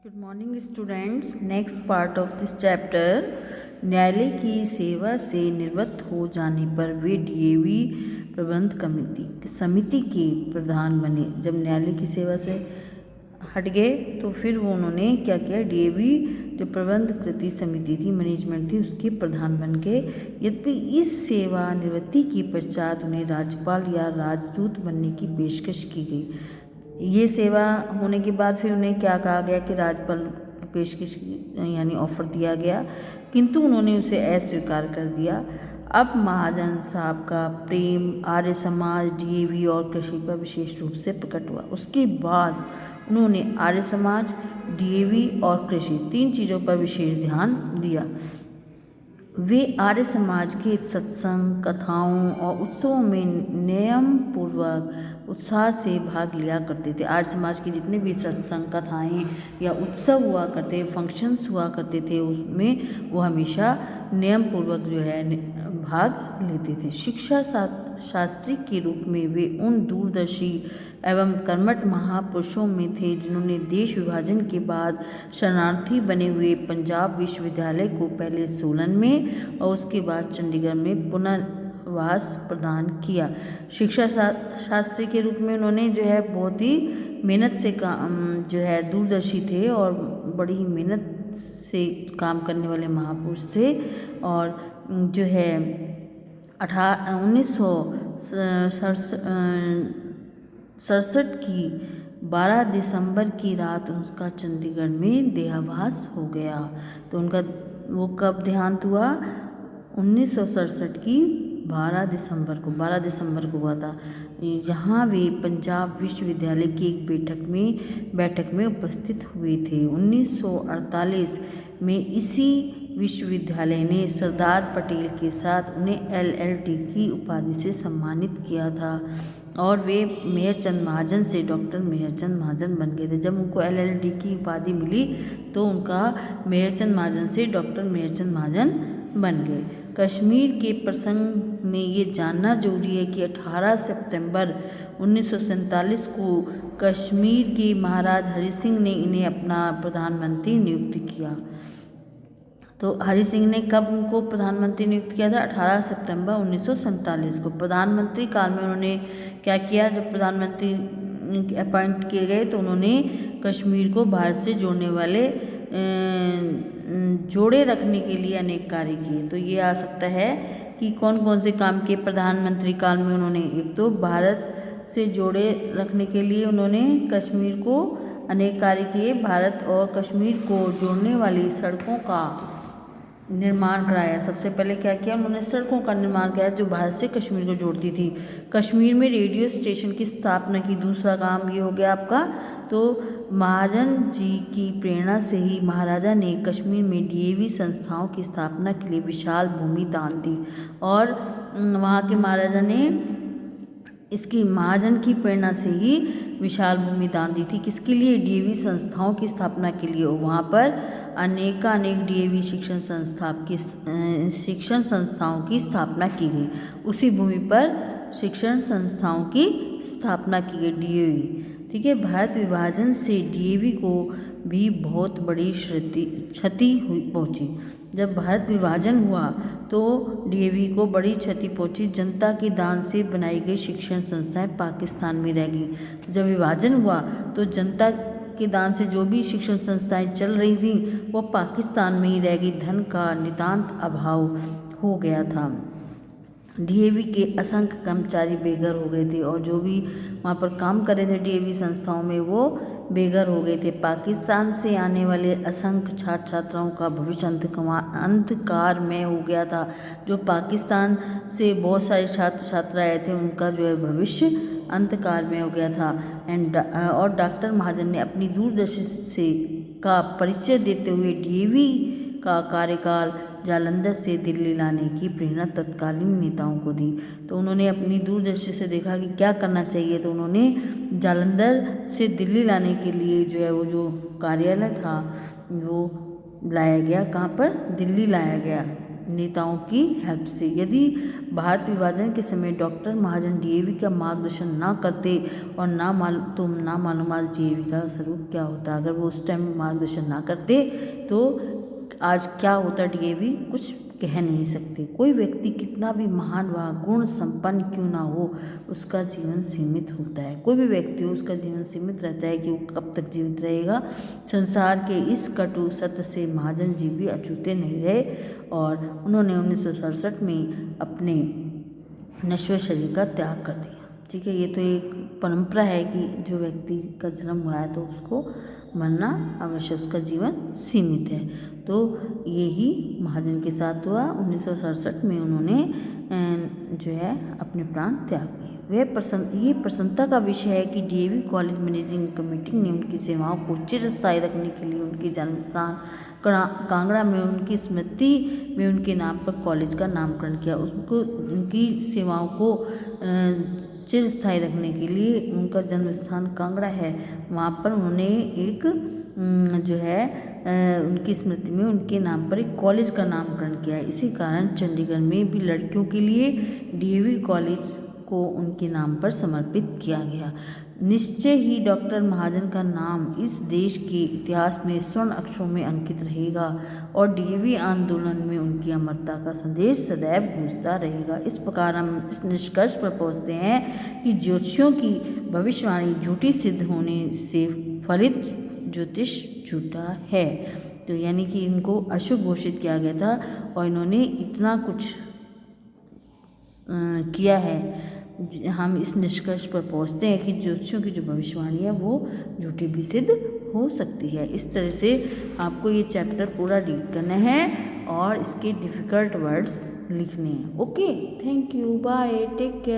Good morning students. Next part of this chapter, न्यायालय की सेवा से निवृत्त हो जाने पर वे डीएवी प्रबंध समिति के प्रधान बने। जब न्यायालय की सेवा से हट गए तो फिर वो उन्होंने क्या किया, डीएवी जो प्रबंध कृति समिति थी, मैनेजमेंट थी, उसके प्रधान बन गए। यद्यपि इस सेवा निवृत्ति के पश्चात उन्हें राज्यपाल या राजदूत बनने की पेशकश की गई। ये सेवा होने के बाद फिर उन्हें क्या कहा गया कि राज्यपाल पेशकश यानी ऑफर दिया गया, किंतु उन्होंने उसे अस्वीकार कर दिया। अब महाजन साहब का प्रेम आर्य समाज, डीएवी और कृषि पर विशेष रूप से प्रकट हुआ। उसके बाद उन्होंने आर्य समाज, डीएवी और कृषि तीन चीज़ों पर विशेष ध्यान दिया। वे आर्य समाज के सत्संग, कथाओं और उत्सवों में नियम पूर्वक उत्साह से भाग लिया करते थे। आर्य समाज के जितने भी सत्संग, कथाएं या उत्सव हुआ करते, फंक्शंस हुआ करते थे, उसमें वो हमेशा नियम पूर्वक जो है भाग लेते थे। शिक्षा शास्त्री के रूप में वे उन दूरदर्शी एवं कर्मठ महापुरुषों में थे जिन्होंने देश विभाजन के बाद शरणार्थी बने हुए पंजाब विश्वविद्यालय को पहले सोलन में और उसके बाद चंडीगढ़ में पुनर्वास प्रदान किया। शिक्षा शास्त्री के रूप में उन्होंने जो है बहुत ही मेहनत से काम जो है दूरदर्शी थे और बड़ी ही मेहनत से काम करने वाले महापुरुष थे। और जो है 1967 की 12 दिसंबर की रात उनका चंडीगढ़ में देहावसान हो गया। तो उनका वो कब देहांत हुआ? 1967 की 12 दिसंबर को हुआ था। यहाँ वे पंजाब विश्वविद्यालय की एक बैठक में उपस्थित हुए थे। 1948 में इसी विश्वविद्यालय ने सरदार पटेल के साथ उन्हें एलएलटी की उपाधि से सम्मानित किया था और वे मेहरचंद महाजन से डॉक्टर मेहरचंद महाजन बन गए थे। जब उनको एलएलटी की उपाधि मिली तो उनका मेहरचंद महाजन से डॉक्टर मेहरचंद महाजन बन गए। कश्मीर के प्रसंग में ये जानना जरूरी है कि 18 सितंबर 1947 को कश्मीर के महाराज हरि सिंह ने इन्हें अपना प्रधानमंत्री नियुक्त किया। तो हरि सिंह ने कब उनको प्रधानमंत्री नियुक्त किया था? 18 सितंबर 1947 को। प्रधानमंत्री काल में उन्होंने क्या किया? जब प्रधानमंत्री अपॉइंट किए गए तो उन्होंने कश्मीर को भारत से जोड़ने वाले जोड़े रखने के लिए अनेक कार्य किए। तो ये आ सकता है कि कौन कौन से काम किए प्रधानमंत्री काल में उन्होंने। एक तो भारत से जोड़े रखने के लिए उन्होंने कश्मीर को अनेक कार्य किए। भारत और कश्मीर को जोड़ने वाली सड़कों का निर्माण कराया। सबसे पहले क्या किया उन्होंने? सड़कों का निर्माण किया जो भारत से कश्मीर को जोड़ती थी। कश्मीर में रेडियो स्टेशन की स्थापना की। दूसरा काम ये हो गया आपका, तो महाजन जी की प्रेरणा से ही महाराजा ने कश्मीर में डीएवी संस्थाओं की स्थापना के लिए विशाल भूमि दान दी और वहाँ के महाराजा ने इसकी महाजन की प्रेरणा से ही विशाल भूमि दान दी थी। किसके लिए? डीएवी संस्थाओं की स्थापना के लिए। वहाँ पर अनेक डीएवी शिक्षण संस्थाओं की स्थापना की गई। उसी भूमि पर शिक्षण संस्थाओं की स्थापना की गई डीएवी। ठीक है। भारत विभाजन से डीएवी को भी बहुत बड़ी क्षति पहुंची। जब भारत विभाजन हुआ तो डीएवी को बड़ी क्षति पहुंची। जनता के दान से बनाई गई शिक्षण संस्थाएं पाकिस्तान में रह गई। जब विभाजन हुआ तो जनता के दान से जो भी शिक्षण संस्थाएं चल रही थी वो पाकिस्तान में ही रह गई। धन का नितांत अभाव हो गया था। डीएवी के असंख्य कर्मचारी बेघर हो गए थे और जो भी वहाँ पर काम कर रहे थे डीएवी संस्थाओं में वो बेघर हो गए थे। पाकिस्तान से आने वाले असंख्य छात्र छात्राओं का भविष्य अंधकार में हो गया था। जो पाकिस्तान से बहुत सारे छात्र छात्रा आए थे उनका जो है भविष्य अंधकार में हो गया था। और डॉक्टर महाजन ने अपनी दूरदर्शी से का परिचय देते हुए डीएवी का कार्यकाल जालंधर से दिल्ली लाने की प्रेरणा तत्कालीन नेताओं को दी। तो उन्होंने अपनी दूरदर्शी से देखा कि क्या करना चाहिए, तो उन्होंने जालंधर से दिल्ली लाने के लिए जो है वो जो कार्यालय था वो लाया गया। कहाँ पर? दिल्ली लाया गया। नेताओं की हेल्प से। यदि भारत विभाजन के समय डॉक्टर महाजन डीएवी का मार्गदर्शन ना करते और ना मालूम आज डीएवी का स्वरूप क्या होता। अगर वो उस टाइम मार्गदर्शन ना करते तो आज क्या होता डीएवी कुछ कह नहीं सकते। कोई व्यक्ति कितना भी महान व गुण संपन्न क्यों ना हो, उसका जीवन सीमित होता है। कोई भी व्यक्ति हो उसका जीवन सीमित रहता है कि वो कब तक जीवित रहेगा। संसार के इस कटु सत्य से महाजन जी भी अछूते नहीं रहे और उन्होंने 1967 में अपने नश्वर शरीर का त्याग कर दिया। ठीक है, ये तो एक परंपरा है कि जो व्यक्ति का जन्म हुआ है तो उसको मरना अवश्य, उसका जीवन सीमित है। तो यही महाजन के साथ हुआ। 1967 में उन्होंने जो है अपने प्राण त्याग दिए। ये प्रसन्नता का विषय है कि डीएवी कॉलेज मैनेजिंग कमेटी ने उनकी सेवाओं को चिरस्थायी रखने के लिए उनके जन्म स्थान कांगड़ा में उनकी स्मृति में उनके नाम पर कॉलेज का नामकरण किया। उसको उनकी सेवाओं को चिरस्थायी रखने के लिए उनका जन्म स्थान कांगड़ा है, वहाँ पर उन्होंने एक जो है उनकी स्मृति में उनके नाम पर एक कॉलेज का नामकरण किया है। इसी कारण चंडीगढ़ में भी लड़कियों के लिए डीएवी कॉलेज को उनके नाम पर समर्पित किया गया। निश्चय ही डॉक्टर महाजन का नाम इस देश के इतिहास में स्वर्ण अक्षरों में अंकित रहेगा और डीएवी आंदोलन में उनकी अमरता का संदेश सदैव गूंजता रहेगा। इस प्रकार हम इस निष्कर्ष पर पहुंचते हैं कि ज्योतिषियों की भविष्यवाणी झूठी सिद्ध होने से फलित ज्योतिष झूठा है। तो यानी कि इनको अशुभ घोषित किया गया था और इन्होंने इतना कुछ किया है। हम इस निष्कर्ष पर पहुंचते हैं कि ज्योतिषियों की जो भविष्यवाणी है वो झूठी भी सिद्ध हो सकती है। इस तरह से आपको ये चैप्टर पूरा रीड करना है और इसके डिफ़िकल्ट वर्ड्स लिखने हैं। Okay, thank you, bye, take care.